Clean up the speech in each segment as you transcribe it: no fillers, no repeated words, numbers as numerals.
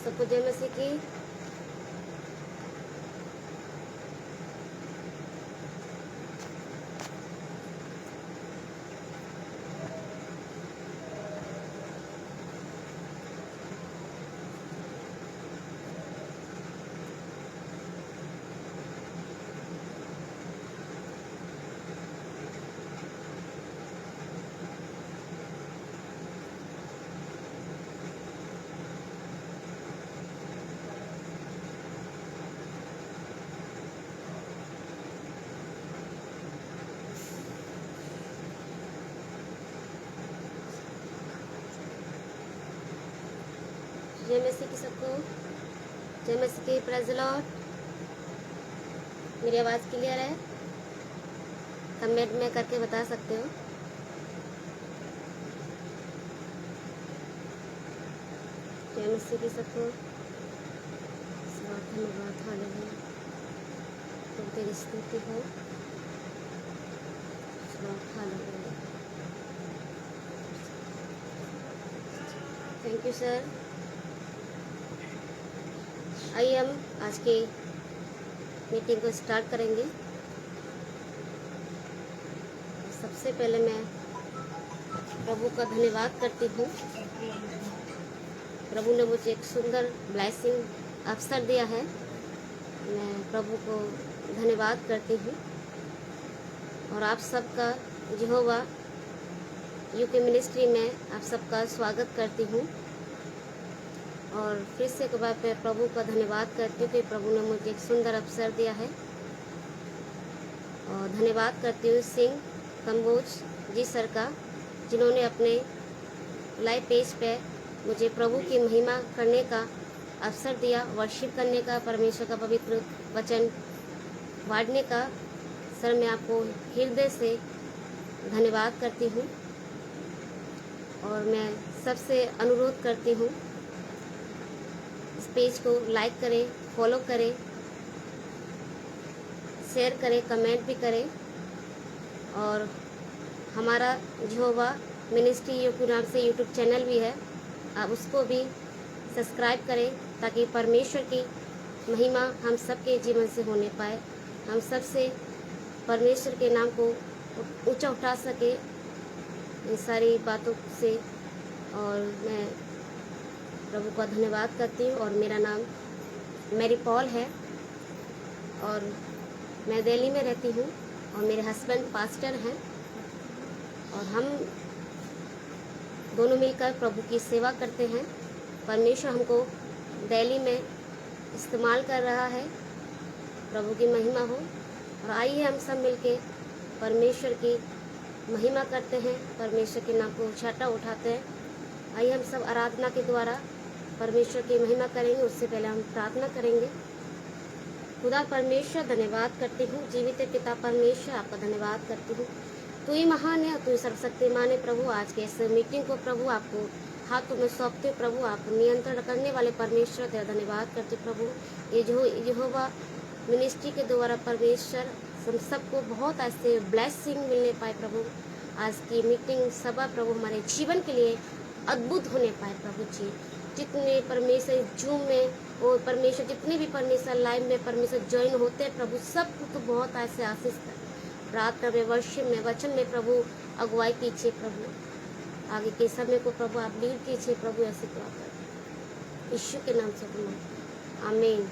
सबको जय मसीह की। जय मसीह की सबको, जय मसीह की। Praise the Lord. मेरी आवाज़ क्लियर है? कमेंट में करके बता सकते हो। जय मसीह की सबको। धन्यवाद, हालेलुया। तुम तेरी स्तुति हो। हालेलुया। Thank you sir. आइए हम आज की मीटिंग को स्टार्ट करेंगे। सबसे पहले मैं प्रभु का धन्यवाद करती हूँ। प्रभु ने मुझे एक सुंदर ब्लेसिंग अवसर दिया है। मैं प्रभु को धन्यवाद करती हूँ और आप सबका यहोवा यूके मिनिस्ट्री में आप सबका स्वागत करती हूँ। और फिर से एक बार मैं प्रभु का धन्यवाद करती हूँ कि प्रभु ने मुझे एक सुंदर अवसर दिया है। और धन्यवाद करती हूँ सिंह कंबोज जी सर का, जिन्होंने अपने लाइव पेज पे मुझे प्रभु की महिमा करने का अवसर दिया, वर्शिप करने का, परमेश्वर का पवित्र वचन बांटने का। सर मैं आपको हृदय से धन्यवाद करती हूँ और मैं सबसे अनुरोध करती हूँ इस पेज को लाइक करें, फॉलो करें, शेयर करें, कमेंट भी करें। और हमारा यहोवा मिनिस्ट्री यूके नाम से यूट्यूब चैनल भी है, आप उसको भी सब्सक्राइब करें ताकि परमेश्वर की महिमा हम सबके जीवन से होने पाए, हम सबसे परमेश्वर के नाम को ऊंचा उठा सके इन सारी बातों से। और मैं प्रभु का धन्यवाद करती हूँ। और मेरा नाम मैरी पॉल है और मैं दिल्ली में रहती हूँ और मेरे हस्बैंड पास्टर हैं और हम दोनों मिलकर प्रभु की सेवा करते हैं। परमेश्वर हमको दिल्ली में इस्तेमाल कर रहा है, प्रभु की महिमा हो। और आइए हम सब मिलके परमेश्वर की महिमा करते हैं, परमेश्वर के नाम को ऊंचा उठाते हैं। आइए हम सब आराधना के द्वारा परमेश्वर की महिमा करेंगे। उससे पहले हम प्रार्थना करेंगे। खुदा परमेश्वर धन्यवाद करती हूँ, जीवित पिता परमेश्वर आपका धन्यवाद करती हूँ। तू ही महान है, तू ही सर्वशक्तिमान है प्रभु। आज के इस मीटिंग को प्रभु आपको हाथों में सौंपते प्रभु, आप नियंत्रण करने वाले परमेश्वर तेरा धन्यवाद करते प्रभु। ये जो यहोवा मिनिस्ट्री के द्वारा परमेश्वर हम सबको बहुत ऐसे ब्लेसिंग मिलने पाए प्रभु। आज की मीटिंग सभा प्रभु हमारे जीवन के लिए अद्भुत होने पाए प्रभु जी। जितने परमेश्वर जूम में और परमेश्वर जितने भी परमेश्वर लाइव में परमेश्वर ज्वाइन होते हैं प्रभु, सबको तो बहुत ऐसे आशीष प्रार्थना में, वर्षिप में, वचन में प्रभु अगुवाई कीजिए प्रभु। आगे के समय को प्रभु आप लीड कीजिए प्रभु, ऐसे प्रार्थना यीशु के नाम से आमीन।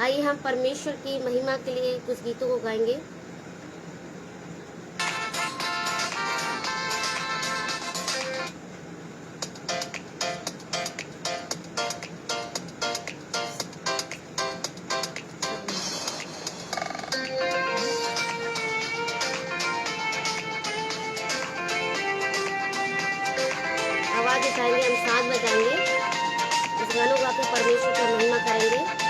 आइए हम परमेश्वर की महिमा के लिए कुछ गीतों को गाएंगे। आवाज उठाएंगे, हम साथ बजाएंगे, इस गानों गा के परमेश्वर की महिमा करेंगे।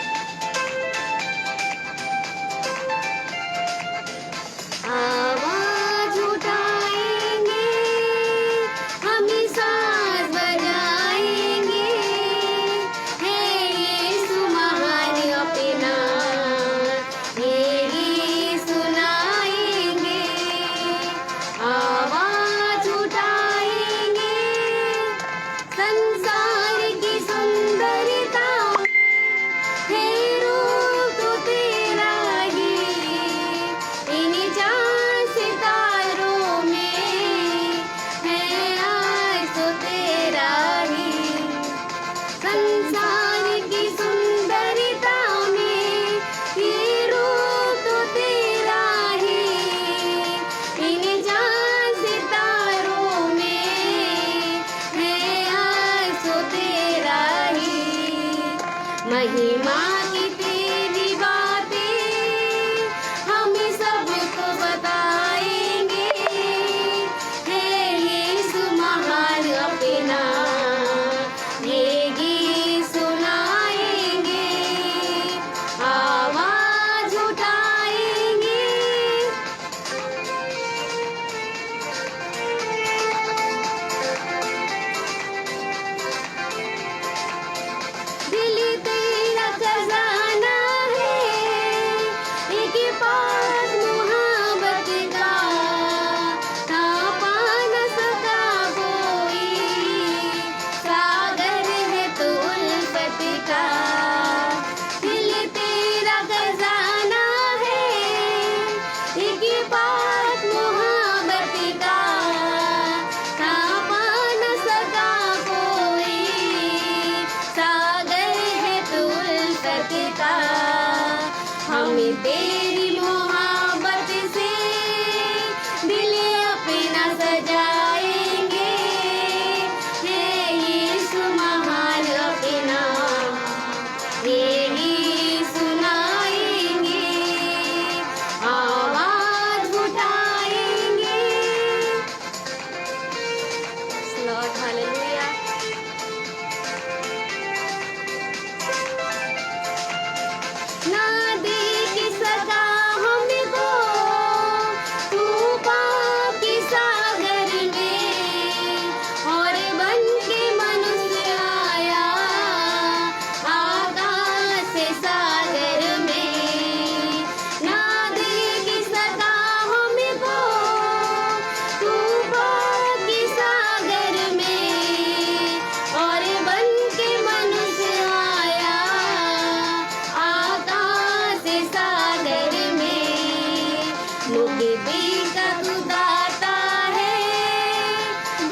निधि का तू दाता है,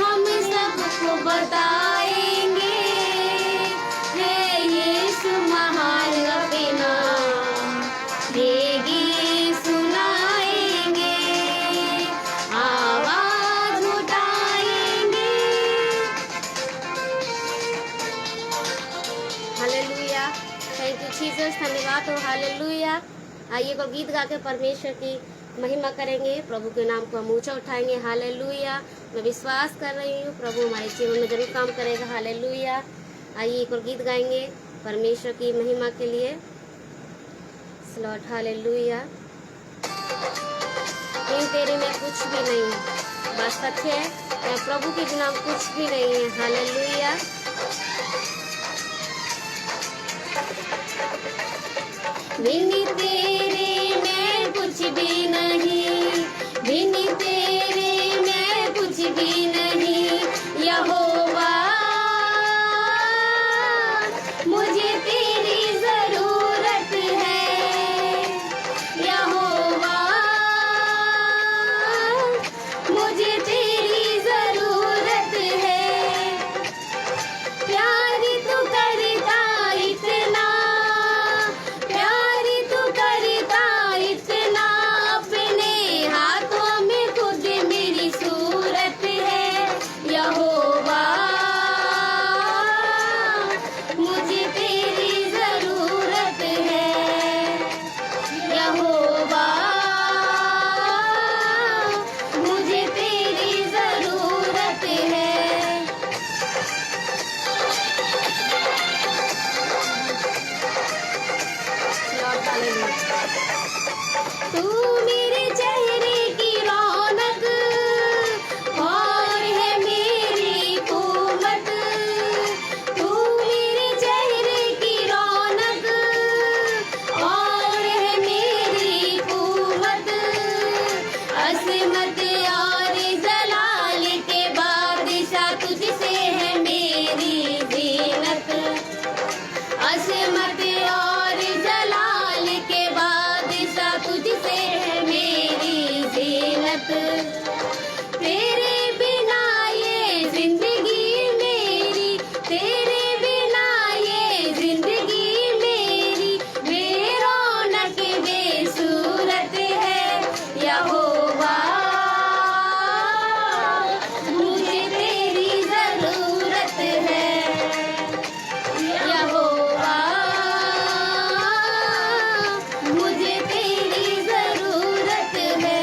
हम सबको बताएंगे है यीशु महान अपना, ये गीत सुनाएंगे, आवाज उठाएंगे। हालेलुया, थैंक यू जीसस, धन्यवाद हो, हालेलुया। आइए को गीत गा के परमेश्वर की महिमा करेंगे, प्रभु के नाम को हम ऊंचा उठाएंगे। हालेलुया, मैं विश्वास कर रही हूँ प्रभु हमारे जीवन में जरूर काम करेगा। हालेलुया, आइए एक और गीत गाएंगे परमेश्वर की महिमा के लिए। Slot hallelujah. इन तेरे में कुछ भी नहीं, बस सच है, मैं प्रभु के बिना कुछ भी नहीं है। हालेलुया। बिन तेरे मैं कुछ भी नहीं, बिन तेरे मैं कुछ भी नहीं, यहोवा मुझे तेरी जरूरत है, यहोवा मुझे तेरी जरूरत है। प्यार तू करता इतना, प्यार तू करता इतना, अपने हाथों में खुद मेरी सूरत है, यहोवा मुझे तेरी जरूरत है, यहोवा मुझे तेरी जरूरत है। तू मेरे चेहरे की रौनक और है मेरी कुवत, तू मेरे चेहरे की रौनक और है मेरी कुवत, अज़मत और जलाल के बादशाह तुझसे है मेरी ज़ीनत, अज़मत और जलाल के बादशाह तुझसे है मेरी ज़ीनत। तेरे बिना ये जिंदगी मेरी, तेरे बिना ये जिंदगी मेरी बेरौनक बेसूरत है, यहोवा मुझे तेरी जरूरत है, यहोवा मुझे तेरी जरूरत है।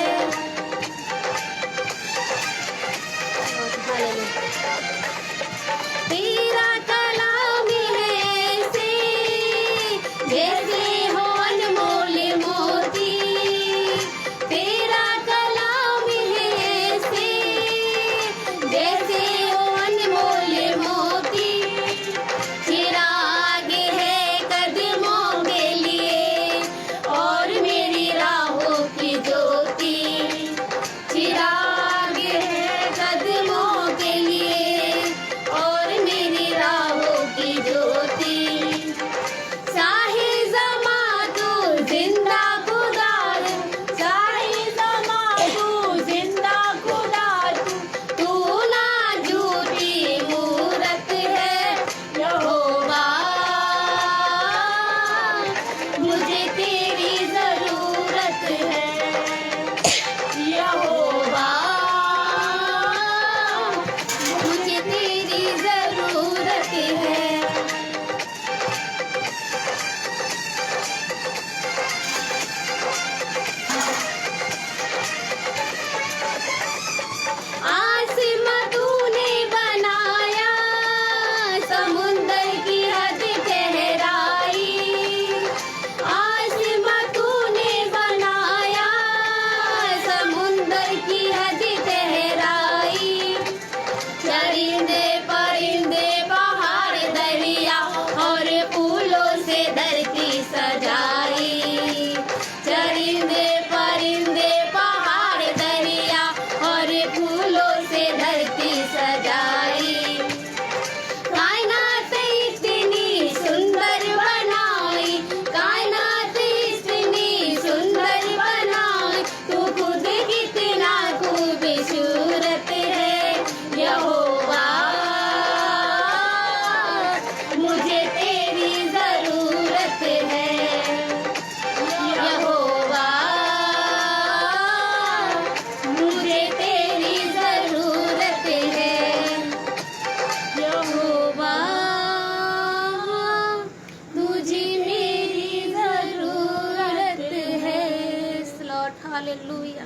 हालेलुया।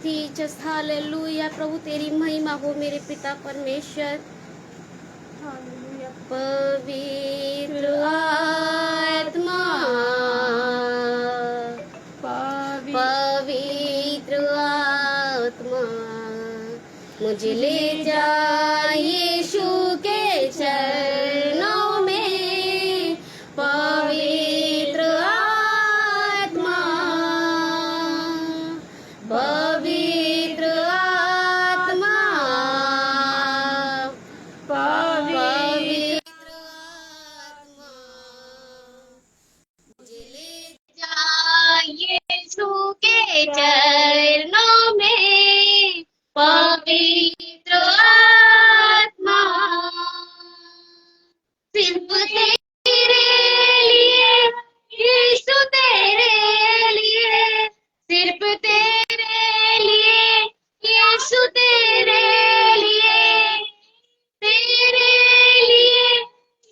Jesus hallelujah. प्रभु तेरी महिमा हो मेरे पिता परमेश्वर। पवित्र आत्मा, पवित्र आत्मा मुझे ले जा यीशु के चरणों में। पवित्र आत्मा, पवित्र आत्मा, पवित्र आत्मा मुझे ले जा यीशु के चरणों में। पवित्र आत्मा सिर्फ तेरे लिए यीशु, तेरे लिए, सिर्फ तेरे लिए यीशु, तेरे लिए, तेरे लिए,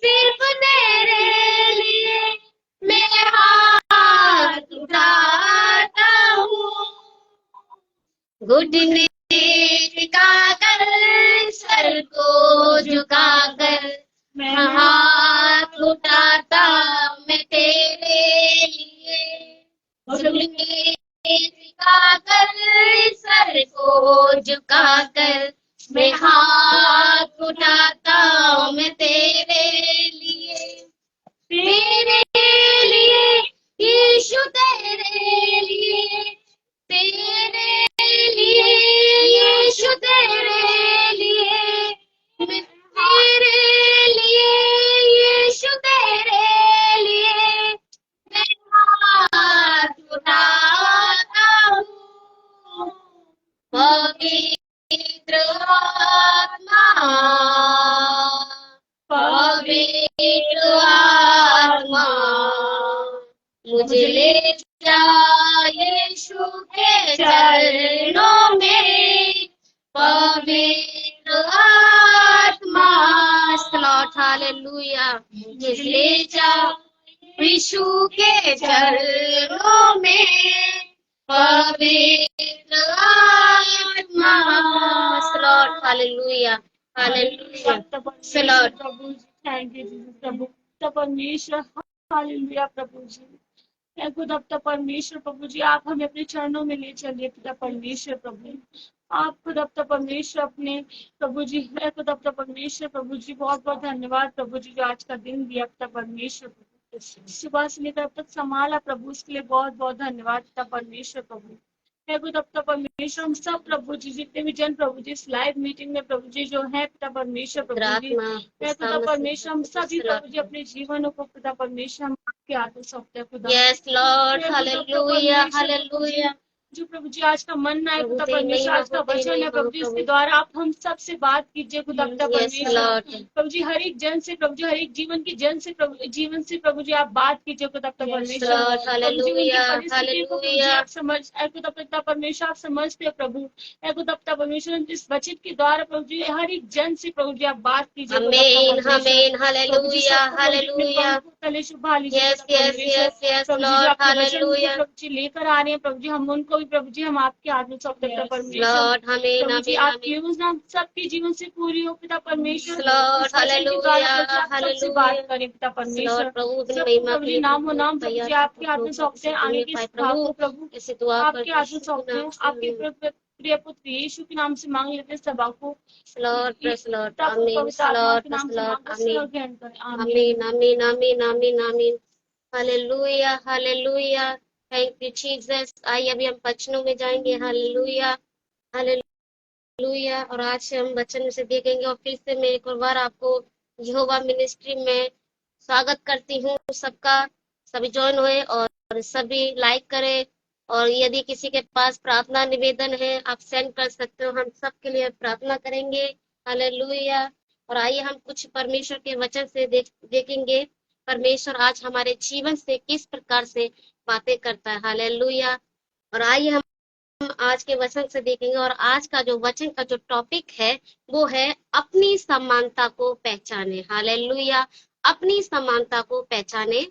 सिर्फ तेरे लिए मैं हाथ उठाता हूँ। घुटने टिकाकर, सर को झुकाकर मैं हाथ उठाता, मैं तेरे लिए। घुटने टिकाकर, सर को झुकाकर मैं हाथ उठाता, मैं तेरे लिए। तेरे लिए यीशु, तेरे लिए, तेरे लिए यीशु, तेरे लिए, मैं तेरे लिए यीशु, तेरे लिए मैं हाथ उठाता हूँ। पवित्र आत्मा, पवित्र आत्मा मुझे ले जा यीशु के चरणों में। पवित्र आत्मा, लॉर्ड हालेलुया। मुझे ले जा यीशु के चरणों में। पवित्र आत्मा, लॉर्ड हालेलुया, हालेलुया। लॉर्ड प्रभु जी, थैंक यू जीसस। प्रभु तो परमेश्वर, हालेलुया प्रभु जी। खुदा परमेश्वर प्रभु जी, आप हमें अपने चरणों में ले चलिए खुदा परमेश्वर प्रभु। आप खुदा परमेश्वर अपने प्रभु जी है। खुदा परमेश्वर प्रभु जी, बहुत बहुत धन्यवाद प्रभु जी, जो आज का दिन दिया खुदा परमेश्वर प्रभु। सुबह से लेकर अब तक संभाला प्रभु, उसके लिए बहुत बहुत धन्यवाद खुदा परमेश्वर प्रभु। है खुदा परमेश्वर, हम सब प्रभु जी, जितने भी जन प्रभु जी इस लाइव मीटिंग में प्रभु जी जो है खुदा परमेश्वर प्रभु जी, है खुदा परमेश्वर, हम सभी प्रभु जी अपने जीवनों को खुदा परमेश्वर हम आपके हाथों सौंपते हैं खुदा। Yes lord hallelujah, hallelujah. जो प्रभु जी आज का मन है खुदा परमेश्वर, आज का वचन है प्रभु जी, इसके द्वारा आप हम सब से बात कीजिए खुदा परमेश्वर। प्रभु जी हर एक जन से प्रभु जी, हर एक जीवन की जन से प्रभु, जीवन से प्रभु जी आप बात कीजिए खुदा परमेश्वर। प्रभु जी उनकी परिस्थितियों को प्रभु जी आप समझ खुदा परमेश्वर, आप समझते हो प्रभु। खुदा परमेश्वर, इस वचन के द्वारा प्रभु जी हर एक जन से प्रभु जी आप बात कीजिए। आमीन, आमीन, hallelujah, hallelujah. Yes yes yes yes lord hallelujah. प्रभु जी लेकर आ रहे हैं प्रभु जी, हम उनको भी प्रभु जी हम आपके हाथ में सौंपते हैं परमेश्वर। लॉर्ड आमीन, प्रभु जी आमीन, आपकी योजना सबके जीवन से पूरी हो पिता परमेश्वर। लॉर्ड हालेलुया, सबसे बात करें पिता परमेश्वर। प्रभु प्रभु जी नाम नाम प्रभु जी आपके हाथ में सौंपते हैं। आगे की प्रभु आपके हाथ में सौंपते हैं। आपके प्रिय पुत्र यीशु के नाम से मांग लेते हैं सभा को। लॉर्ड प्रेस लॉर्ड आमीन, लॉर्ड आमीन, आमीन, आमीन, आमीन, आमीन, आमीन। Hallelujah, hallelujah. Thank you Jesus. आइए अभी हम वचनों में जाएंगे। Hallelujah, hallelujah. और आज से हम वचन से देखेंगे और फिर से मैं एक और बार आपको यहोवा मिनिस्ट्री में स्वागत करती हूँ सबका। सभी ज्वाइन हुए और सभी लाइक करें। और यदि किसी के पास प्रार्थना निवेदन है आप सेंड कर सकते हो, हम सबके लिए प्रार्थना करेंगे। हालेलुया। और आइए हम कुछ परमेश्वर के वचन से देखेंगे परमेश्वर आज हमारे जीवन से किस प्रकार से बातें करता है। हालेलुया। और आइए हम आज के वचन से देखेंगे। और आज का जो वचन का जो टॉपिक है वो है अपनी समानता को पहचाने। हालेलुया, अपनी समानता को पहचाने।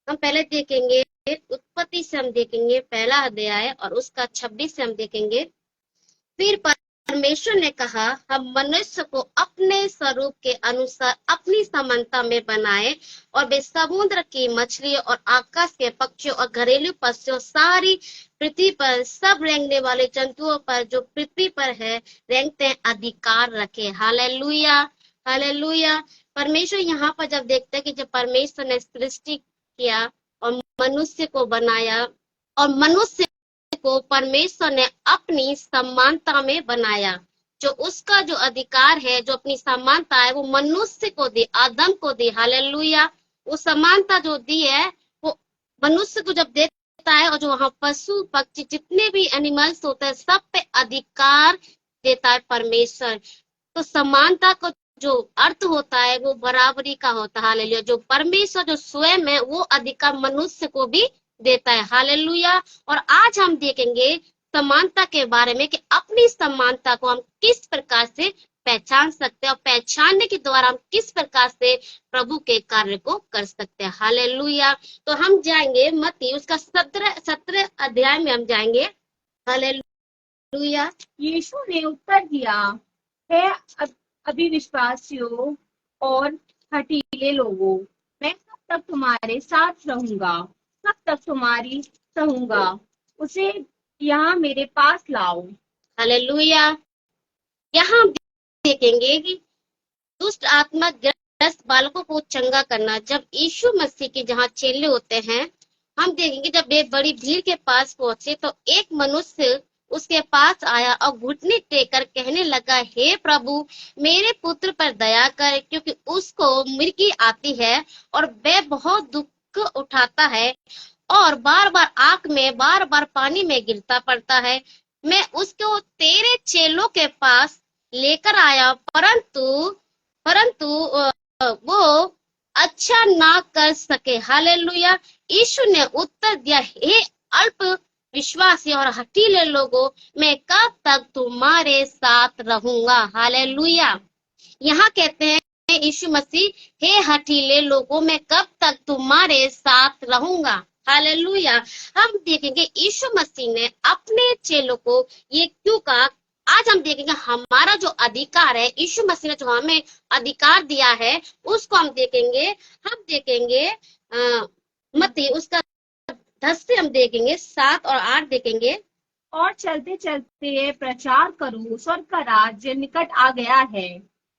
हम पहले देखेंगे उत्पत्ति से हम देखेंगे पहला अध्याय और उसका 26 से हम देखेंगे। फिर परमेश्वर ने कहा, हम मनुष्य को अपने स्वरूप के अनुसार अपनी समानता में बनाए, और वे समुद्र की मछलियों और आकाश के पक्षियों और घरेलू पशुओं, सारी पृथ्वी पर सब रेंगने वाले जंतुओं पर जो पृथ्वी पर है रेंगते हैं, अधिकार रखे। Hallelujah, hallelujah. परमेश्वर यहाँ पर जब देखते हैं कि जब परमेश्वर ने सृष्टि किया और मनुष्य को बनाया, और मनुष्य को परमेश्वर ने अपनी समानता में बनाया, जो उसका जो अधिकार है, जो अपनी समानता है, वो मनुष्य को दी, आदम को दी। हालेलुया। वो समानता जो दी है वो मनुष्य को जब देता है, और जो वहां पशु पक्षी जितने भी एनिमल्स होते हैं सब पे अधिकार देता है परमेश्वर। तो समानता को जो अर्थ होता है वो बराबरी का होता है। हालेलुया। जो परमेश्वर जो स्वयं है वो अधिकार मनुष्य को भी देता है। हालेलुया। और आज हम देखेंगे समानता के बारे में कि अपनी समानता को हम किस प्रकार से पहचान सकते हैं, और पहचानने के द्वारा हम किस प्रकार से प्रभु के कार्य को कर सकते हैं। हालेलुया। तो हम जाएंगे मत्ती उसका 17 अध्याय में हम जाएंगे। हालेलुया। यीशु ने उत्तर दिया, है अविश्वासियों और हठीले लोगों, मैं कब तक तुम्हारे साथ रहूंगा, कब तक तुम्हारी सहूंगा, उसे यहाँ मेरे पास लाओ। हालेलुया। यहाँ हम देखेंगे कि दुष्ट आत्मा ग्रस्त बालकों को चंगा करना। जब यीशु मसीह के जहाँ चेले होते हैं, हम देखेंगे जब वे बड़ी भीड़ के पास पहुंचे तो एक मनुष्य उसके पास आया और घुटने टेक कर कहने लगा, हे प्रभु, मेरे पुत्र पर दया कर, क्योंकि उसको मिर्गी आती है और वह बहुत दुख उठाता है और बार बार आंख में बार बार पानी में गिरता पड़ता है। मैं उसको तेरे चेलों के पास लेकर आया, परंतु वो अच्छा ना कर सके। हालेलुया। यीशु ने उत्तर दिया, हे अल्प विश्वासी और हठीले लोगों, मैं कब तक तुम्हारे साथ रहूंगा। हालेलुया। यहाँ कहते हैं यीशु मसीह, हे हठीले लोगों, मैं कब तक तुम्हारे साथ रहूंगा। हालेलुया। हम देखेंगे यीशु मसीह ने अपने चेलों को ये क्यों कहा। आज हम देखेंगे हमारा जो अधिकार है, यीशु मसीह ने जो हमें अधिकार दिया है उसको हम देखेंगे। हम देखेंगे मत्ती उसका 10 से हम देखेंगे, 7 और 8 देखेंगे। और चलते चलते प्रचार करो, स्वर्ग का राज्य निकट आ गया है।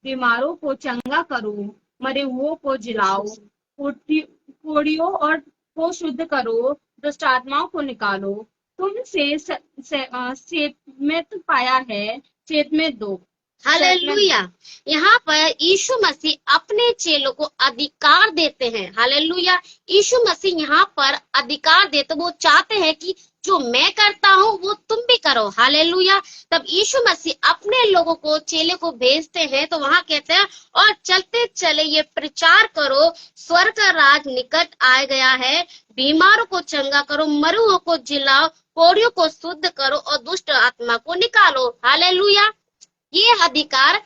बीमारों को चंगा करो, मरे हुओं को जिलाओ, कोढ़ियों और को शुद्ध करो, दुष्ट आत्माओं को निकालो। तुमसे सेत में तो पाया है, सेत में दो। हालेलुया। यहाँ पर यीशु मसीह अपने चेलों को अधिकार देते हैं। हालेलुया। यीशु मसीह यहाँ पर अधिकार देते, वो चाहते हैं कि जो मैं करता हूँ वो तुम भी करो। हालेलुया। तब यीशु मसीह अपने लोगों को, चेले को भेजते हैं, तो वहां कहते हैं, और चलते चले ये प्रचार करो, स्वर्ग का राज निकट आ गया है। बीमारों को चंगा करो, मरुओं को जिलाओ, कोढ़ियों को शुद्ध करो और दुष्ट आत्मा को निकालो। हालेलुया। ये अधिकार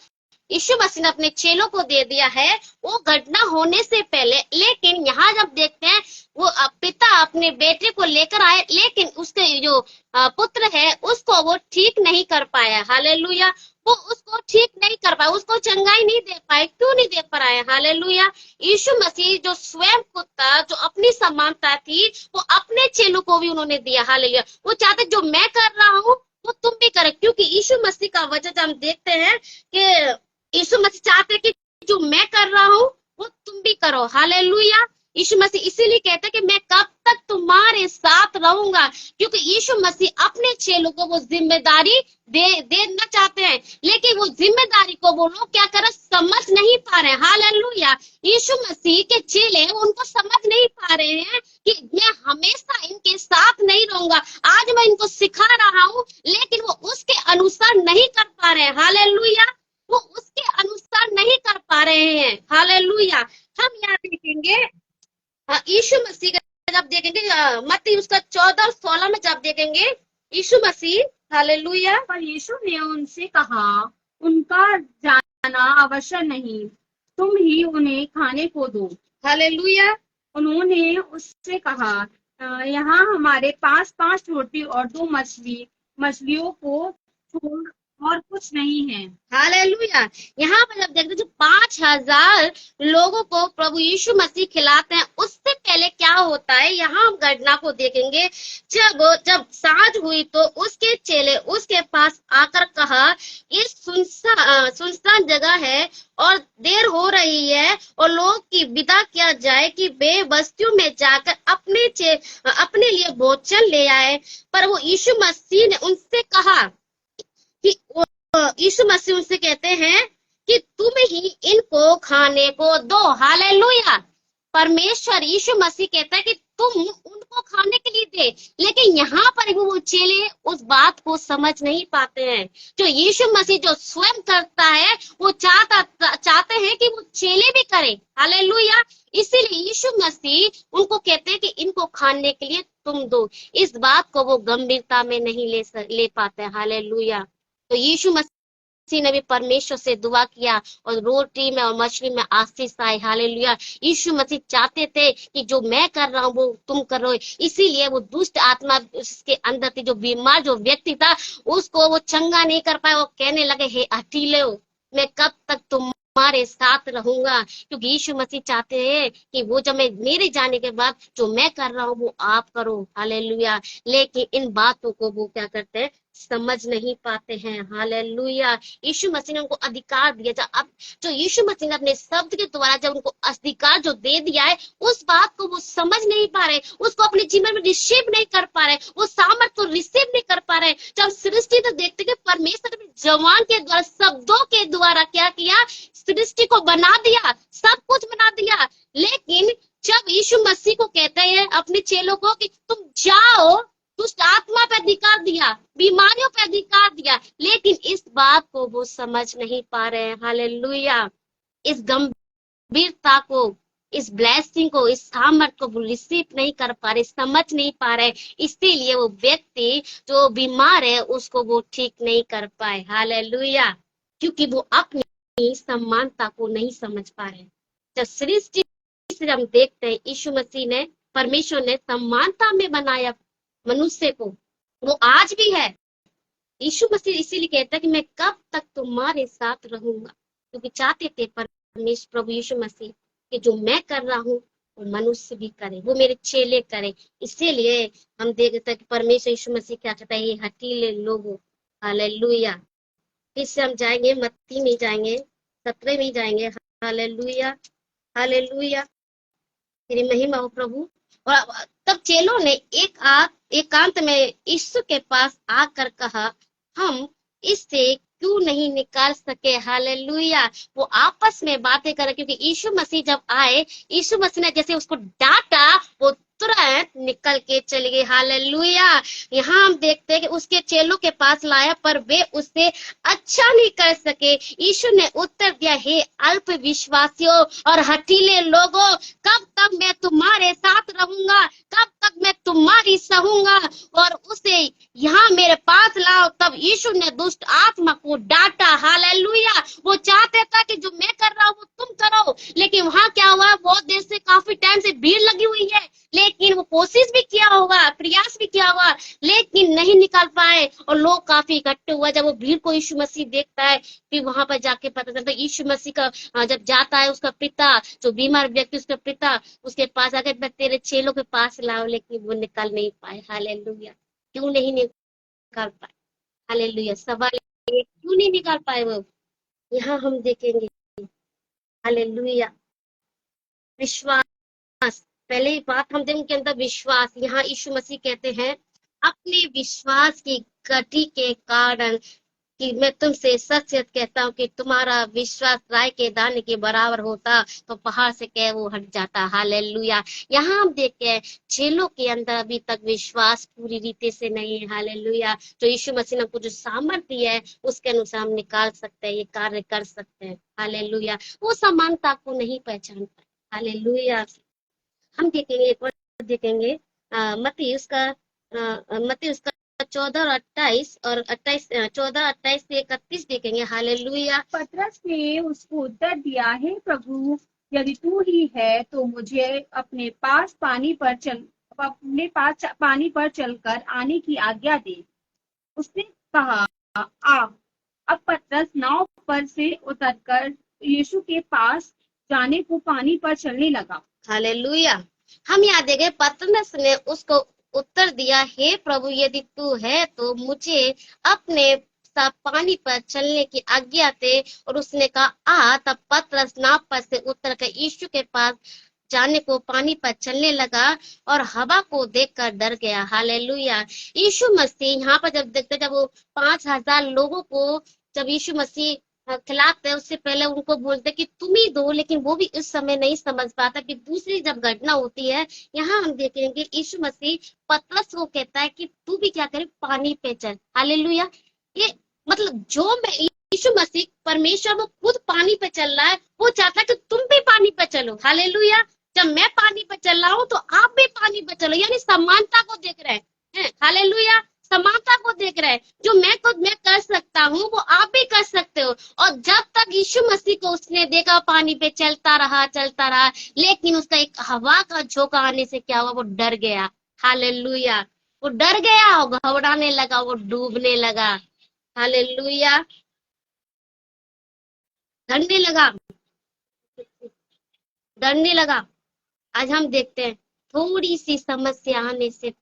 यीशु मसीह ने अपने चेलों को दे दिया है, वो घटना होने से पहले। लेकिन यहाँ जब देखते हैं वो पिता अपने बेटे को लेकर आए, लेकिन उसके जो पुत्र है उसको वो ठीक नहीं कर पाया। हालेलुया। वो उसको ठीक नहीं कर पाया, उसको चंगाई नहीं दे पाए। क्यों नहीं दे पाए? हालेलुया। यीशु मसीह जो स्वयं खुद था, जो अपनी समानता थी, वो अपने चेलों को भी उन्होंने दिया। हालेलुया। वो चाहते जो मैं कर रहा हूँ वो तुम भी करो, क्योंकि यीशु मसीह का वजह हम देखते हैं कि यीशु मसीह चाहते कि जो मैं कर रहा हूँ वो तुम भी करो। हालेलुया। यीशु मसीह इसीलिए कहते हैं कि मैं कब तक तुम्हारे साथ रहूंगा, क्योंकि यीशु मसीह अपने चेलों को वो जिम्मेदारी देना चाहते हैं, लेकिन वो जिम्मेदारी को वो लोग क्या कर समझ नहीं पा रहे हैं। हालेलुया। यीशु मसीह के चेले उनको समझ नहीं पा रहे हैं कि मैं हमेशा इनके साथ नहीं रहूंगा। आज मैं इनको सिखा रहा हूँ, लेकिन वो उसके अनुसार नहीं कर पा रहे हैं। हालेलुया। वो उसके अनुसार नहीं कर पा रहे हैं। हालेलुया। हम यहाँ देखेंगे यीशु मसीह का जब देखेंगे मत्ती उसका 14 और 16 में जब देखेंगे यीशु मसीह। हालेलुया। पर यीशु ने उनसे कहा, उनका जाना आवश्यक नहीं, तुम ही उन्हें खाने को दो। हालेलुया। उन्होंने उससे कहा, यहाँ हमारे पास 5 रोटी और 2 मछलियों को छोड़ और कुछ नहीं है। हालेलुया। यहाँ पर जब देखते जो 5,000 लोगों को प्रभु यीशु मसीह खिलाते हैं, उससे पहले क्या होता है, यहाँ हम घटना को देखेंगे। जब सांझ हुई तो उसके चेले उसके पास आकर कहा, इस सुनसान जगह है और देर हो रही है और लोग की विदा किया जाए कि वे बस्तियों में जाकर अपने लिए भोजन ले आए। पर वो यीशु मसीह ने उनसे कहा कि यीशु मसीह उनसे कहते हैं कि तुम ही इनको खाने को दो। हालेलुया। परमेश्वर यीशु मसीह कहता है कि तुम उनको खाने के लिए दे, लेकिन यहाँ पर वो चेले उस बात को समझ नहीं पाते हैं। जो यीशु मसीह जो स्वयं करता है, वो चाहते हैं कि वो चेले भी करें। हालेलुया। इसीलिए यीशु मसीह उनको कहते हैं कि इनको खाने के लिए तुम दो। इस बात को वो गंभीरता में नहीं ले पाते। हालेलुया। तो यीशु मसीह ने भी परमेश्वर से दुआ किया और रोटी में और मछली में आशीष आए। हालेलुया। यीशु मसीह चाहते थे कि जो मैं कर रहा हूँ वो तुम करो। इसीलिए वो दुष्ट आत्मा उसके अंदर थी, जो बीमार जो व्यक्ति था, उसको वो चंगा नहीं कर पाया। वो कहने लगे, हे हठीले हो, मैं कब तक तुम्हारे साथ रहूंगा। क्योंकि यीशु मसीह चाहते हैं कि वो जब मैं मेरे जाने के बाद जो मैं कर रहा हूँ वो आप करो। हालेलुया। लेकिन इन बातों को वो क्या करते हैं, समझ नहीं पाते हैं। हालेलुया। यीशु मसीह ने उनको अधिकार दिया। अब जो यीशु मसीह ने अपने शब्द के द्वारा जब उनको अधिकार जो दे दिया है, उस बात को वो समझ नहीं पा रहे, उसको अपने जीवन में रिसीव नहीं कर पा रहे, वो सामर्थ को रिसीव नहीं कर पा रहे। जब सृष्टि तो देखते कि परमेश्वर ने जवान के द्वारा, शब्दों के द्वारा क्या किया, सृष्टि को बना दिया, सब कुछ बना दिया। लेकिन जब यीशु मसीह को कहते हैं अपने चेलों को कि तुम जाओ, दुष्ट आत्मा पे अधिकार दिया, बीमारियों पे अधिकार दिया, लेकिन इस बात को वो समझ नहीं पा रहे हैं। हालेलुया। इस गंभीरता को, इस ब्लेसिंग को, इस सामर्थ को वो रिसीव नहीं कर पा रहे, समझ नहीं पा रहे। इसीलिए वो व्यक्ति जो बीमार है उसको वो ठीक नहीं कर पाए। हालेलुया। क्योंकि वो अपनी समानता को नहीं समझ पा रहे। जब सृष्टि से हम देखते हैं, यीशु मसीह ने, परमेश्वर ने समानता में बनाया मनुष्य को, वो आज भी है। यीशु मसीह इसीलिए कहता है कि मैं कब तक तुम्हारे साथ रहूंगा, क्योंकि चाहते थे परमेश्वर प्रभु यीशु मसीह कि जो मैं कर रहा हूँ वो मनुष्य भी करे, वो मेरे चेले करे। इसीलिए हम देखते हैं कि परमेश्वर यीशु मसीह क्या कहता है, ये हठीले लोगों। हालेलुया। फिर से हम जाएंगे, मत्ती में जाएंगे, 17 में जाएंगे। हालेलुया। हालेलुया। तेरी महिमा हो प्रभु। और तब चेलों ने एकांत में यीशु के पास आकर कहा, हम इससे क्यों नहीं निकाल सके। हालेलुया। वो आपस में बातें कर रहे, क्योंकि यीशु मसीह जब आए, यीशु मसीह ने जैसे उसको डांटा, वो तुरंत निकल के चली गई। हालेलुया। यहाँ हम देखते हैं कि उसके चेलों के पास लाया, पर वे उससे अच्छा नहीं कर सके। यीशु ने उत्तर दिया, हे अल्प विश्वासियों और हठीले लोगों, कब तक मैं तुम्हारे साथ रहूंगा, कब तक मैं तुम्हारी सहूंगा। और उसे यहाँ मेरे पास लाओ। तब यीशु ने दुष्ट आत्मा को डांटा। हालेलुया। वो चाहते था कि जो मैं कर रहा हूँ वो तुम करो, लेकिन वहां क्या हुआ, बहुत देर से, काफी टाइम से भीड़ लगी हुई है, लेकिन वो कोशिश भी किया होगा, प्रयास भी किया होगा, लेकिन नहीं निकाल पाए। और लोग काफी इकट्ठे हुए। जब वो भीड़ को यीशु मसीह देखता है, फिर वहां पर जाके पता चलता है यीशु मसीह का जब जाता है, उसका पिता, जो बीमार व्यक्ति, उसका पिता उसके पास आके, मैं तेरे चेलों के पास लाओ, लेकिन वो निकल नहीं पाए। हालेलुया। क्यों नहीं निकाल पाए। हालेलुया। सवाल क्यों नहीं निकाल पाए वो, यहाँ हम देखेंगे। हालेलुया। विश्वास, पहले बात हम देखें उनके अंदर विश्वास। यहाँ यीशु मसीह कहते हैं, अपने विश्वास की गति के कारण, कि मैं तुमसे सच सच कहता हूँ कि तुम्हारा विश्वास राई के दाने के बराबर होता तो पहाड़ से कह वो हट जाता। हालेलुया। यहाँ हम देखते हैं चेलों के अंदर अभी तक विश्वास पूरी रीति से नहीं है। हालेलुया। जो यीशु मसीह ने हमको जो सामर्थ्य दिया है, उसके अनुसार हम निकाल सकते हैं, ये कार्य कर सकते हैं। हालेलुया। वो समानता को नहीं पहचान पाए। हालेलुया। हम देखेंगे, एक और देखेंगे, मत्ती उसका 14 और 28 और 28, 14, 28 से 31 देखेंगे। हालेलुया। पतरस ने उसको उत्तर दिया, हे प्रभु, यदि तू ही है तो मुझे अपने पास पानी पर अपने पास पानी पर चलकर आने की आज्ञा दे। उसने कहा, आ। अब पतरस नाव पर से उतरकर यीशु के पास जाने को पानी पर चलने लगा। हालेलुया। हम यहाँ देखे पतरस ने उसको उत्तर दिया, हे प्रभु, यदि तू है तो मुझे अपने साथ पानी पर चलने की आज्ञा दे। और उसने कहा, आ। तब पतरस नाव पर से उतरकर यीशु के पास जाने को पानी पर चलने लगा और हवा को देखकर डर गया। हालेलुया। यीशु मसीह यहाँ पर जब देखते, जब वो 5,000 लोगों को जब यीशु मसीह खिलाते हैं, उससे पहले उनको बोलते कि तुम ही दो, लेकिन वो भी उस समय नहीं समझ पाता कि दूसरी जब घटना होती है, यहाँ हम देखेंगे यीशु मसीह पतरस को कहता है कि तू भी क्या करे, पानी पे चल। हालेलुया। ये मतलब जो मैं यीशु मसीह परमेश्वर वो खुद पानी पे चल रहा है, वो चाहता है कि तुम भी पानी पे चलो। हालेलुया। जब मैं पानी पे चल रहा हूँ तो आप भी पानी पे चलो, यानी समानता को देख रहे हैं। हालेलुया। समानता को देख रहे हैं। जो मैं कर सकता हूँ वो आप भी कर सकते हो। और जब तक यीशु मसीह को उसने देखा पानी पे चलता रहा, लेकिन उसका एक हवा का झोंका आने से क्या हुआ, वो डर गया। हालेलुया। वो डर गया, वो घबराने लगा, वो डूबने लगा। हालेलुया। डरने लगा, डरने लगा। आज हम देखते हैं थोड़ी सी समस्या आने से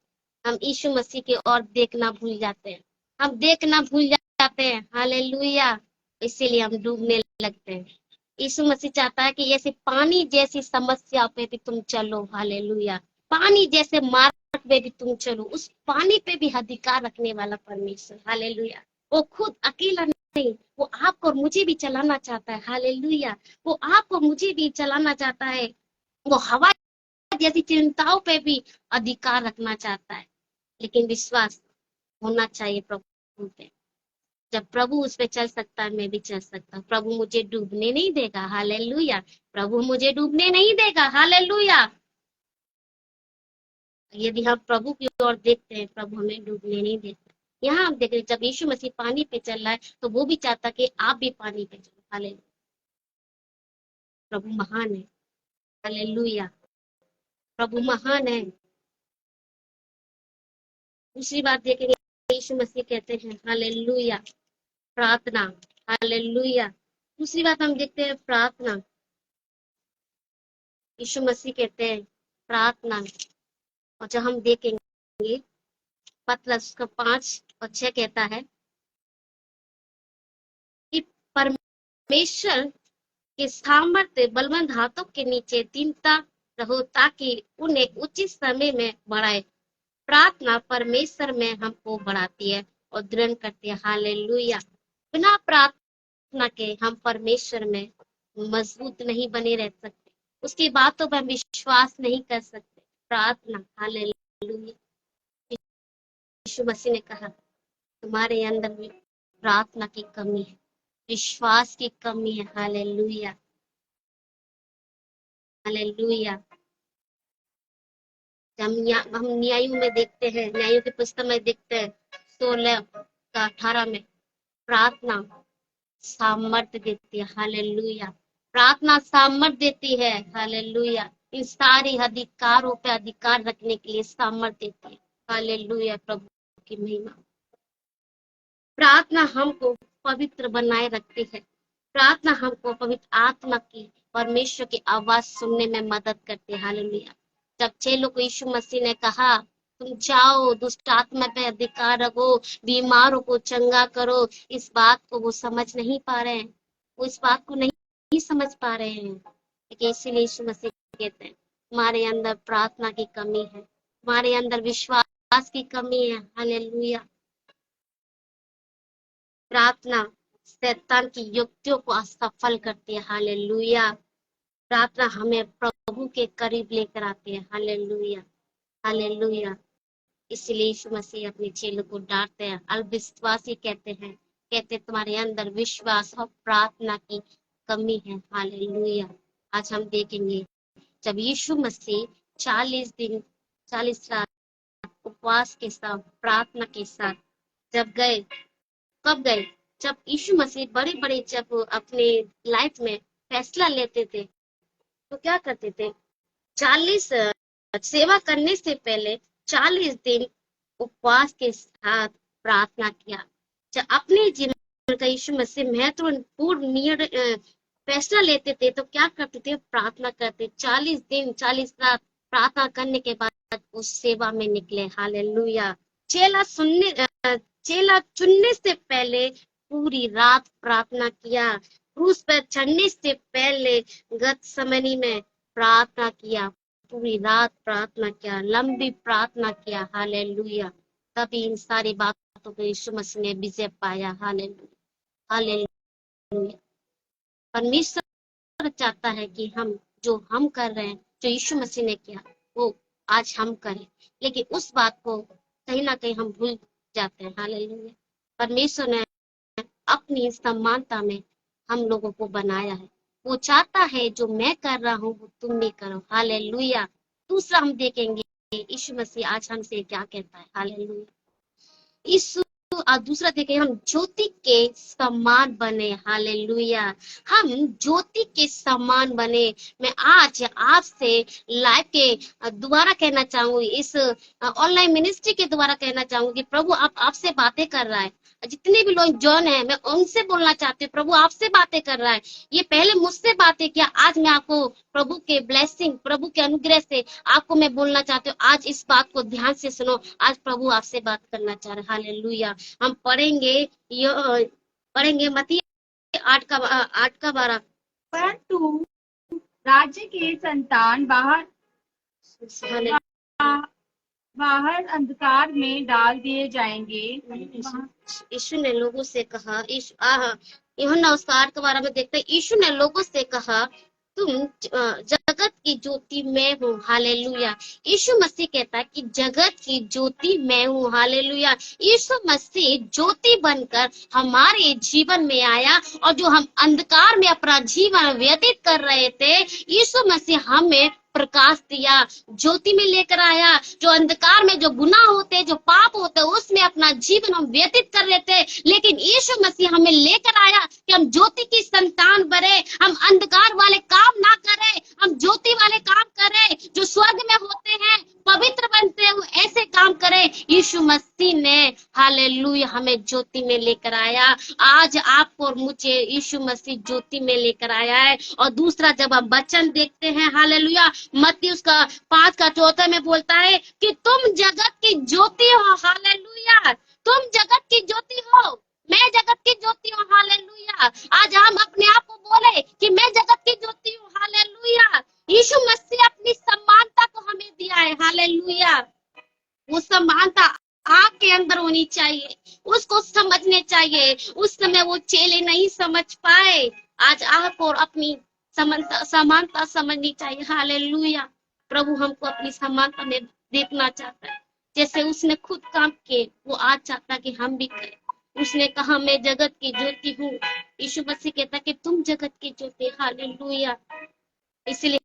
हम यीशु मसीह की ओर देखना भूल जाते हैं, हम देखना भूल जाते हैं। हालेलुया। इसीलिए हम डूबने लगते हैं। यीशु मसीह चाहता है कि ऐसे पानी जैसी समस्या पे भी तुम चलो। हालेलुया। पानी जैसे मार्ग पे भी तुम चलो। उस पानी पे भी अधिकार रखने वाला परमेश्वर। हालेलुया। वो खुद अकेला नहीं, वो आपको और मुझे भी चलाना चाहता है। हालेलुया। वो आपको मुझे भी चलाना चाहता है। वो हवा जैसी चिंताओं पे भी अधिकार रखना चाहता है, लेकिन विश्वास होना चाहिए प्रभु पे। जब प्रभु उस पे चल सकता है, मैं भी चल सकता हूँ। प्रभु मुझे डूबने नहीं देगा। हालेलुया। प्रभु मुझे डूबने नहीं देगा। हालेलुया। यदि हम प्रभु की ओर देखते हैं, प्रभु हमें डूबने नहीं देता। यहाँ हम देख रहे हैं, जब यीशु मसीह पानी पे चल रहा है तो वो भी चाहता कि आप भी पानी पे चलो। हालेलुया। प्रभु महान है। हालेलुया। प्रभु महान है। दूसरी बात देखेंगे, यीशु मसीह कहते हैं हालेलुया, प्रार्थना। हालेलुया। दूसरी बात हम देखते हैं, प्रार्थना। यीशु मसीह कहते हैं प्रार्थना। और जब हम देखेंगे पतरस का 5:6 कहता है कि परमेश्वर के सामर्थ्य बलवंत हाथों के नीचे दीनता रहो, ताकि उन्हें उचित समय में बढ़ाए। प्रार्थना परमेश्वर में हमको बढ़ाती है और दृढ़ करती है। हालेलुया। बिना प्रार्थना के हम परमेश्वर में मजबूत नहीं बने रह सकते, उसकी बातों पर विश्वास नहीं कर सकते। प्रार्थना। हालेलुया। यीशु मसीह ने कहा तुम्हारे अंदर में प्रार्थना की कमी है, विश्वास की कमी है। हालेलुया। हालेलुया। हम न्यायों में देखते हैं, न्यायों की पुस्तक में देखते हैं 16:18 में, प्रार्थना सामर्थ्य देती है। हालेलुया। प्रार्थना सामर्थ्य देती है। हालेलुया। इन सारी अधिकारों पे अधिकार रखने के लिए सामर्थ्य देती है। हालेलुया। प्रभु की महिमा। प्रार्थना हमको पवित्र बनाए रखती है। प्रार्थना हमको पवित्र आत्मा की, परमेश्वर की आवाज सुनने में मदद करती है। हालेलुया। जब चेलों को यीशु मसीह ने कहा तुम जाओ, दुष्ट आत्मा पे अधिकार रखो, बीमारों को चंगा करो, इस बात को वो समझ नहीं पा रहे हैं, वो इस बात को नहीं समझ पा रहे हैं। लेकिन इसीलिए यीशु मसीह कहते हैं तुम्हारे अंदर प्रार्थना की कमी है, तुम्हारे अंदर विश्वास की कमी है। हालेलुया। प्रार्थना शैतान की युक्तियों को असफल करती है। हालेलुया। प्रार्थना हमें प्रभु के करीब लेकर आती है। हालेलुया। हालेलुया। इसलिए यीशु मसीह अपने चेलों को डांटते हैं, अविश्वासी कहते तुम्हारे अंदर विश्वास और प्रार्थना की कमी है। हालेलुया। आज हम देखेंगे जब यीशु मसीह 40 दिन 40 रात उपवास के साथ, प्रार्थना के साथ जब गए, कब गए, जब यीशु मसीह बड़े बड़े जब अपने लाइफ में फैसला लेते थे तो क्या करते थे, 40 सेवा करने से पहले 40 दिन उपवास के साथ प्रार्थना किया। जब अपने जीवन का यीशु मसीह महत्वपूर्ण फैसला लेते थे तो क्या करते थे? प्रार्थना करते। 40 दिन 40 रात प्रार्थना करने के बाद उस सेवा में निकले। हालेलुया। चेला चुनने से पहले पूरी रात प्रार्थना किया। क्रूस पर चढ़ने से पहले गतसमनी में प्रार्थना किया। पूरी रात प्रार्थना किया, लंबी प्रार्थना किया। हालेलुया। तभी इन सारी बातों को यीशु मसीह ने विजय पाया। Hallelujah, hallelujah. परमेश्वर चाहता है कि हम कर रहे हैं, जो यीशु मसीह ने किया वो आज हम करें, लेकिन उस बात को कहीं ना कहीं हम भूल जाते हैं। हालेलुया। परमेश्वर ने अपनी समानता में हम लोगों को बनाया है। वो चाहता है जो मैं कर रहा हूँ वो तुम भी करो। हालेलुया। दूसरा हम देखेंगे यीशु मसीह आज हमसे क्या कहता है। हालेलुया। यीशु दूसरा देखें, हम ज्योति के समान बने। हालेलुया। हम ज्योति के समान बने। मैं आज आपसे लाइव के द्वारा कहना चाहूंगी, इस ऑनलाइन मिनिस्ट्री के द्वारा कहना चाहूंगी, प्रभु आपसे बातें कर रहा है। जितने भी लोग जॉन है, मैं उनसे बोलना चाहती हूँ, प्रभु आपसे बातें कर रहा है। ये पहले मुझसे बातें किया, आज मैं आपको प्रभु के ब्लेसिंग, प्रभु के अनुग्रह से आपको मैं बोलना चाहती हूँ। आज इस बात को ध्यान से सुनो। आज प्रभु आपसे बात करना चाह रहे हैं। हालेलुया। हम पढ़ेंगे मत्ती 8 का 12। परंतु राज्य के संतान बाहर अंधकार में डाल दिए जाएंगे। यीशु ने लोगों से कहा, यूहन्ना उसका 8 का 12 में देखते हैं, यीशु ने लोगों से कहा, तुम जगत की ज्योति मैं हूँ। हालेलुया। यीशु मसीह कहता है कि जगत की ज्योति मैं हूँ। हालेलुया। यीशु मसीह ज्योति बनकर हमारे जीवन में आया, और जो हम अंधकार में अपना जीवन व्यतीत कर रहे थे, यीशु मसीह हमें प्रकाश दिया, ज्योति में लेकर आया। जो अंधकार में जो गुनाह होते, जो पाप होते, उसमें अपना जीवन हम व्यतीत कर रहे थे, लेकिन यीशु मसीह हमें लेकर आया कि हम ज्योति की संतान बने। हम अंधकार वाले काम ना करें, हम ज्योति वाले काम करें, जो स्वर्ग में होते हैं, पवित्र बनते हैं, ऐसे काम करें। यीशु मसीह ने हालेलुया हमें ज्योति में लेकर आया। आज आपको और मुझे यीशु मसीह ज्योति में लेकर आया है। और दूसरा, जब हम वचन देखते हैं, हालेलुया, मत्ती उसका 5 का 14 में बोलता है कि तुम जगत की ज्योति हो। हालेलुया। तुम जगत की ज्योति हो, मैं जगत की ज्योति हूँ। हालेलुया। आज हम अपने आप को बोले कि मैं जगत की ज्योति हूँ। हालेलुया। यीशु मसीह अपनी समानता को हमें दिया है। हालेलुया। वो समानता आपके अंदर होनी चाहिए, उसको समझने चाहिए। उस समय वो चेले नहीं समझ पाए, आज आपको अपनी समानता समझनी चाहिए। हालेलुया। प्रभु हमको अपनी समानता में देखना चाहता है। जैसे उसने खुद काम किए, वो आज चाहता कि हम भी करें। उसने कहा मैं जगत की ज्योति हूँ। यीशु मसीह कहता कि तुम जगत की ज्योति। हालेलुया। इसलिए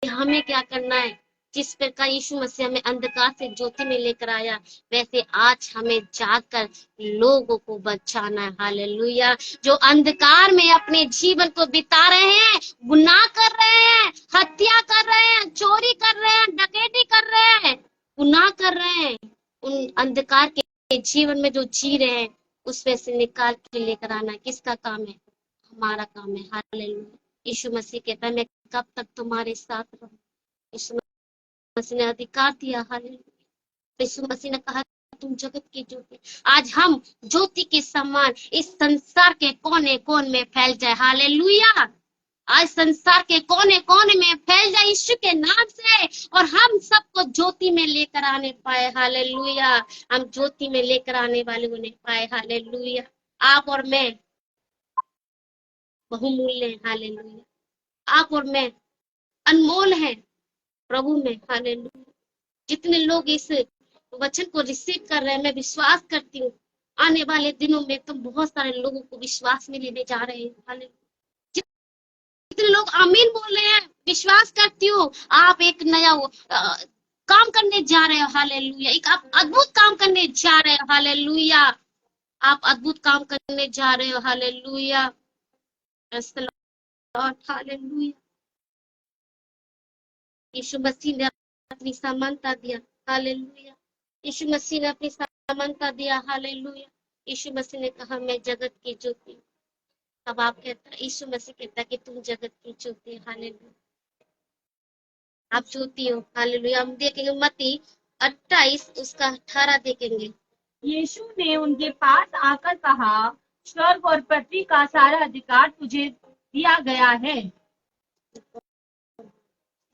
हमें क्या करना है? जिस प्रकार यीशु मसीह हमें अंधकार से ज्योति में लेकर आया, वैसे आज हमें जाकर लोगों को बचाना है। हालेलुया। जो अंधकार में अपने जीवन को बिता रहे हैं, गुनाह कर रहे हैं, हत्या कर रहे हैं, चोरी कर रहे हैं, डकैती कर रहे हैं, गुनाह कर रहे हैं, उन अंधकार के जीवन में जो जी रहे हैं, उसमें से निकाल के लेकर आना किसका काम है? हमारा काम है। हालेलुया। यीशु मसीह कहता है मैं कब तक तुम्हारे साथ रहूं। यीशु मसीह ने अधिकार दिया। हालेलुया। यीशु मसीह ने कहा तुम जगत की ज्योति। आज हम ज्योति के समान इस संसार के कोने कोने में फैल जाए। हालेलुया। आज संसार के कोने कोने में फैल जाए यीशु के नाम से, और हम सबको ज्योति में लेकर आने पाए। हालेलुया। हम ज्योति में लेकर आने वाले होने पाए। हालेलुया। आप और मैं बहुमूल्य है। हालेलुया। आप और मैं अनमोल है प्रभु में। हालेलुया। जितने लोग इस वचन को रिसीव कर रहे हैं, मैं विश्वास करती हूँ आने वाले दिनों में तो बहुत सारे लोगों को विश्वास में लेने जा रहे हैं। हालेलुया। जितने लोग आमीन बोल रहे हैं, विश्वास करती हूँ आप एक नया काम करने जा रहे हो। हालेलुया। एक आप अद्भुत काम करने जा रहे हो। हालेलुया। आप अद्भुत काम करने जा रहे हो। हालेलुया। हालेलुया। यीशु मसीह ने अपनी समानता दिया, हालेलुया। यीशु मसीह ने अपनी समानता दिया, हालेलुया। यीशु मसीह ने कहा मैं जगत की ज्योति हूँ। अब आप कहता, यीशु मसीह कहता कि तुम जगत की ज्योति, हालेलुया, आप ज्योति हो, हालेलुया। हम देखेंगे मत्ती 28 उसका 18 देखेंगे। यीशु ने उनके पास आकर कहा, स्वर्ग और पृथ्वी का सारा अधिकार तुझे दिया गया है,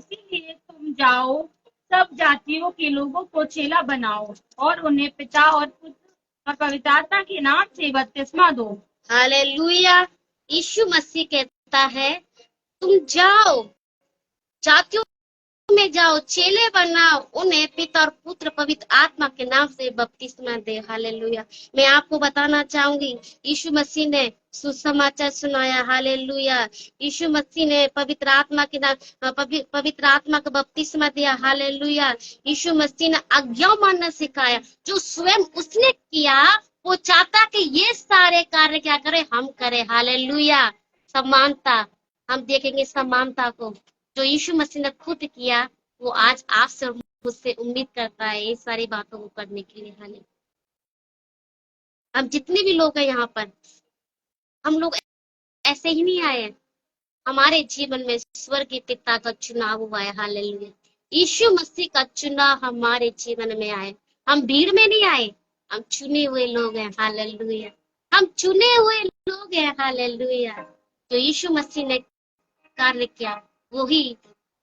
इसीलिए तुम जाओ, सब जातियों के लोगों को चेला बनाओ और उन्हें पिता और पुत्र और पवित्र आत्मा के नाम से बपतिस्मा दो। हालेलुया। यीशु मसीह कहता है तुम जाओ, जातियों में जाओ, चेले बनाओ, उन्हें पिता और पुत्र पवित्र आत्मा के नाम से बपतिस्मा दे, हालेलुया। मैं आपको बताना चाहूंगी, यीशु मसीह ने सुसमाचार सुनाया, हालेलुया। यीशु मसीह ने पवित्र आत्मा के नाम पवित्र आत्मा का बपतिस्मा दिया, हालेलुया। यीशु मसीह ने आज्ञा मानना सिखाया, जो स्वयं उसने किया वो चाहता कि ये सारे कार्य क्या करे, हम करें, हालेलुया। समानता, हम देखेंगे समानता को जो यीशु मसीह ने खुद किया, वो आज आपसे और मुझसे उम्मीद करता है ये सारी बातों को करने के लिए, हालेलुया। हम जितने भी लोग हैं यहाँ पर, हम लोग ऐसे ही नहीं आए हैं, हमारे जीवन में स्वर्गीय पिता का चुनाव हुआ है, हालेलुया। यीशु मसीह का चुनाव हमारे जीवन में आए, हम भीड़ में नहीं आए, हम चुने हुए लोग हैं, हालेलुया। हम चुने हुए लोग हैं, हालेलुया। जो यीशु मसीह ने कार्य किया वही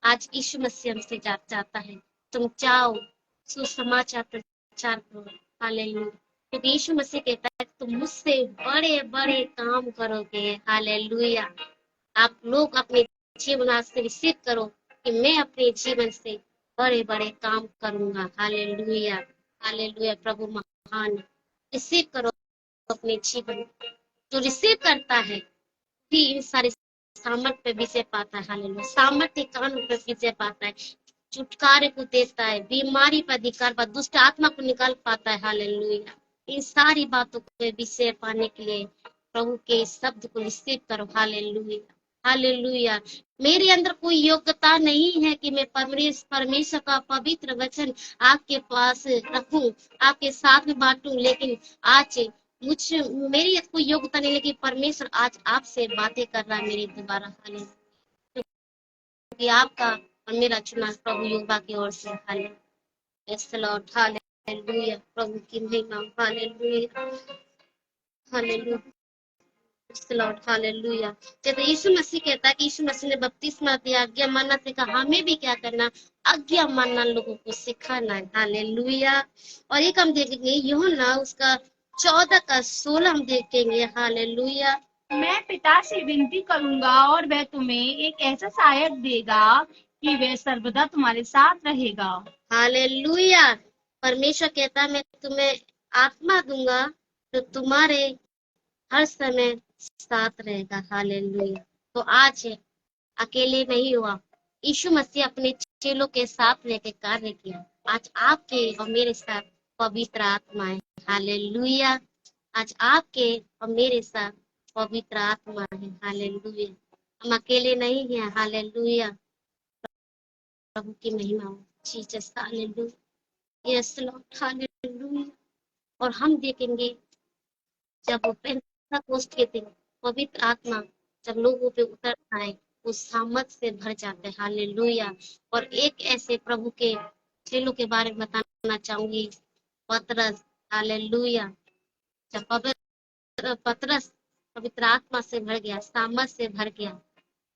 आज यीशु मसीह हमसे चाहता है, तुम जाओ, सुसमाचार प्रचार करो, हालेलुया। क्योंकि यीशु मसीह कहता है तुम मुझसे बड़े बड़े काम करोगे, हालेलुया। आप लोग अपने जीवन से रिसीव करो कि मैं अपने जीवन से बड़े बड़े काम करूंगा, हालेलुया, हालेलुया। प्रभु महान, रिसीव करो अपने जीवन। जो रिसीव करता है भी इन सारे सामर्थ पे विजय पाता है, हालेलुया। सामर्थ्य कानून पे विजय पाता है, छुटकारे को देता है, बीमारी पर अधिकार पाता, दुष्ट आत्मा को निकाल पाता है, हालेलुया। इन सारी बातों पे विजय पाने के लिए प्रभु के शब्द को रिसीव करो, हालेलुया, हालेलुया। मेरे अंदर कोई योग्यता नहीं है कि मैं परमेश्वर का पवित्र वचन आपके पास रखूं, आपके साथ में बांटूं, लेकिन आज मेरी कोई योग्यता नहीं, लेकिन परमेश्वर आज आपसे बातें कर रहा है मेरे द्वारा, हालेलुया। क्योंकि आपका और मेरा चुनाव प्रभु योगा की ओर से, हालेलुया। Yes lord, hallelujah. प्रभु की महिमा, hallelujah, hallelujah, yes lord, hallelujah. जैसे यीशु मसीह कहता है कि यीशु मसीह ने बपतिस्मा दिया, आज्ञा मानना सिखा, हमें भी क्या करना, आज्ञा मानना लोगों को सिखाना है, हालेलुया। और एक हम देखेंगे यूहन्ना उसका 14 का 16 हम देखेंगे, हालेलुया। मैं पिता से विनती करूंगा और वह तुम्हें एक ऐसा सहायक देगा कि वह सर्वदा तुम्हारे साथ रहेगा। हालेलुया। परमेश्वर कहता है मैं तुम्हें आत्मा दूंगा जो तुम्हारे हर समय साथ रहेगा, हालेलुया। तो आज अकेले नहीं हुआ, यीशु मसीह अपने चेलों के साथ लेके कार्य किया। आज आपके और मेरे साथ पवित्र आत्मा है, हालेलुया। आज आपके और मेरे साथ पवित्र आत्मा है, हालेलुया। हम अकेले नहीं हैं, हालेलुया। प्रभु की महिमा हो, Jesus, hallelujah, yes lord, hallelujah. और हम देखेंगे जब वो पेंटेकोस्ट के दिन पवित्र आत्मा जब लोगों पे उतर आए, वो सामर्थ से भर जाते हैं, हालेलुया। और एक ऐसे प्रभु के चेलों के बारे में बताना चाहूंगी, पतरस, हालेलुया। जब पतरस पवित्र आत्मा से भर गया, सामर्थ से भर गया,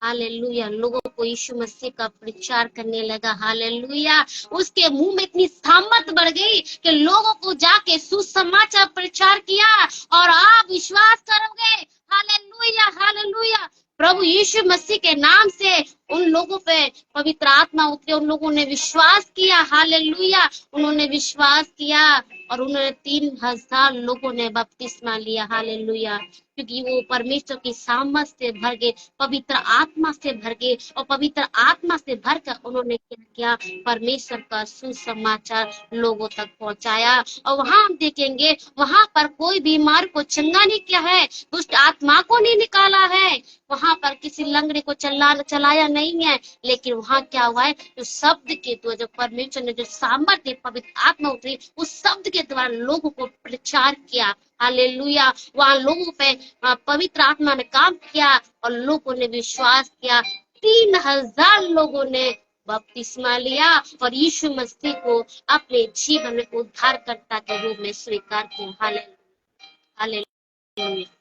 हालेलुया, लोगों को यीशु मसीह का प्रचार करने लगा, हालेलुया। उसके मुंह में इतनी सामर्थ बढ़ गई कि लोगों को जाके सुसमाचार प्रचार किया, और आप विश्वास करोगे, हालेलुया, हालेलुया, प्रभु यीशु मसीह के नाम से उन लोगों पे पवित्र आत्मा उतरे, उन लोगों ने विश्वास किया, हालेलुया। उन्होंने विश्वास किया और उन्होंने 3000 लोगों ने बपतिस्मा लिया, हालेलुया। क्योंकि वो परमेश्वर की सामर्थ से भर गए, पवित्र आत्मा से भर गए, और पवित्र आत्मा से भरकर उन्होंने क्या किया, परमेश्वर का सुसमाचार लोगों तक पहुंचाया। और वहां हम देखेंगे, वहां पर कोई बीमार को चंगा नहीं किया है, दुष्ट आत्मा को नहीं निकाला है, वहां पर किसी लंगड़े को चलाया नहीं है, लेकिन वहां क्या हुआ है, जो शब्द के द्वारा, जो परमेश्वर ने जो सामर्थ्य पवित्र आत्मा उतरी, उस शब्द के द्वारा लोगों को प्रचार किया। हालेलुया। वहां लोगों पे पवित्र आत्मा ने काम किया और लोगों ने विश्वास किया। 3000 लोगों ने बपतिस्मा लिया और यीशु मसीह को अपने जीवन में उद्धारकर्ता के रूप में स्वीकार किया। Hallelujah, hallelujah.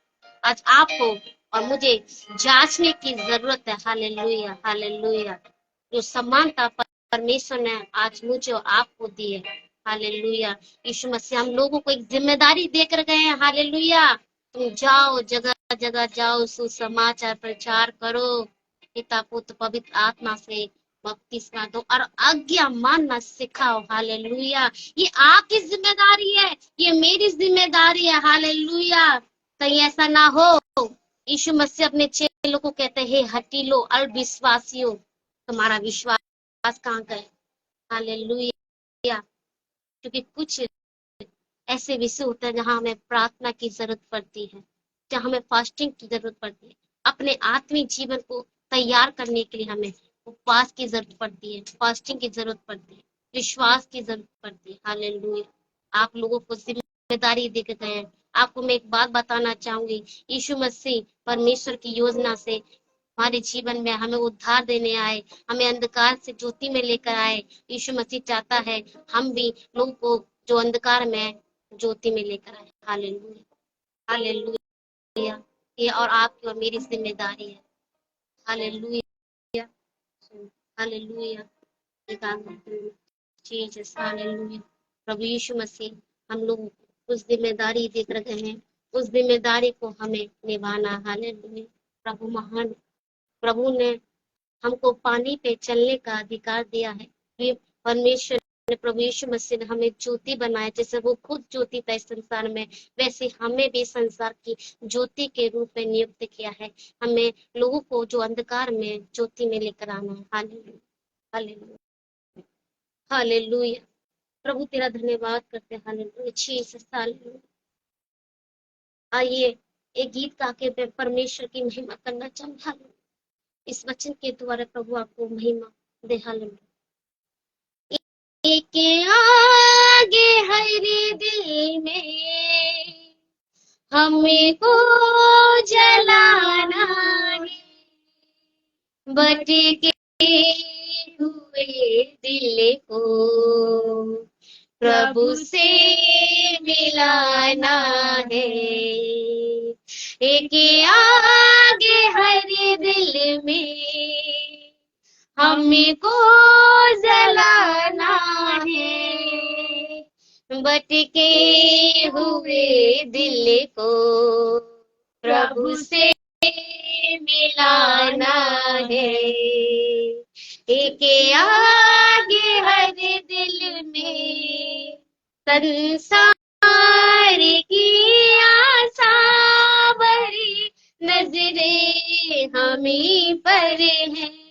आज आपको और मुझे जांचने की जरूरत है। Hallelujah, hallelujah. जो समानता परमेश्वर ने आज मुझे और आपको दी है। हालेलुया। यीशु मसीह हम लोगों को एक जिम्मेदारी देकर गए हैं। हालेलुया। तुम जाओ, जगह जगह जाओ, सुसमाचार प्रचार करो, पिता पुत्र पवित्र आत्मा से बपतिस्मा दो और आज्ञा मानना सिखाओ। हालेलुया। ये आपकी जिम्मेदारी है, ये मेरी जिम्मेदारी है। हालेलुया। कहीं ऐसा ना हो, यीशु मसीह अपने चेलों को कहते हैं, हठीलो अविश्वासियों, तुम्हारा विश्वास कहाँ गए। हालेलुया। क्योंकि कुछ ऐसे विषय होते हैं जहां हमें प्रार्थना की जरूरत पड़ती है, जहां हमें फास्टिंग की जरूरत पड़ती है। अपने आत्मिक जीवन को तैयार करने के लिए हमें उपवास की जरूरत पड़ती है, फास्टिंग की जरूरत पड़ती है, विश्वास की जरूरत पड़ती है। हालेलुया। आप लोगों को जिम्मेदारी देके गए हैं। आपको मैं एक बात बताना चाहूंगी, यीशु मसीह परमेश्वर की योजना से हमारे जीवन में हमें उद्धार देने आए, हमें अंधकार से ज्योति में लेकर आए। यीशु मसीह चाहता है हम भी लोगों को जो अंधकार में ज्योति में लेकर आए। Hallelujah, hallelujah. ये और आपकी और मेरी जिम्मेदारी है। Hallelujah, hallelujah. Jesus, hallelujah. प्रभु यीशु मसीह हम लोग उस जिम्मेदारी देकर गए हैं, उस जिम्मेदारी को हमें निभाना। हालेलुया। प्रभु महान, प्रभु ने हमको पानी पे चलने का अधिकार दिया है। ये परमेश्वर ने, प्रभु यीशु मसीह ने हमें ज्योति बनाया। जैसे वो खुद ज्योति था इस संसार में, वैसे हमें भी संसार की ज्योति के रूप में नियुक्त किया है। हमें लोगों को जो अंधकार में ज्योति में लेकर आना है। Hallelujah, hallelujah, hallelujah. प्रभु तेरा धन्यवाद करते हैं। Hallelujah, Jesus, hallelujah. आइए एक गीत गा के मैं परमेश्वर की महिमा करना चाहूंगा। इस वचन के द्वारा प्रभु आपको महिमा दे। हालेलुया। एक आगे हरे दिल में हमें को जलाना है, भटके हुए दिल को प्रभु से मिलाना है। एक आगे हरे दिल में हमें को जलाना है, भटके हुए दिल को प्रभु से मिलाना है। एक आगे हर दिल में संसार की आशा भरी नजरें हमें पर है,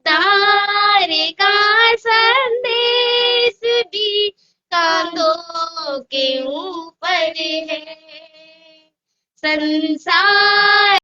तारे का संदेश भी कांधों के ऊपर है। संसार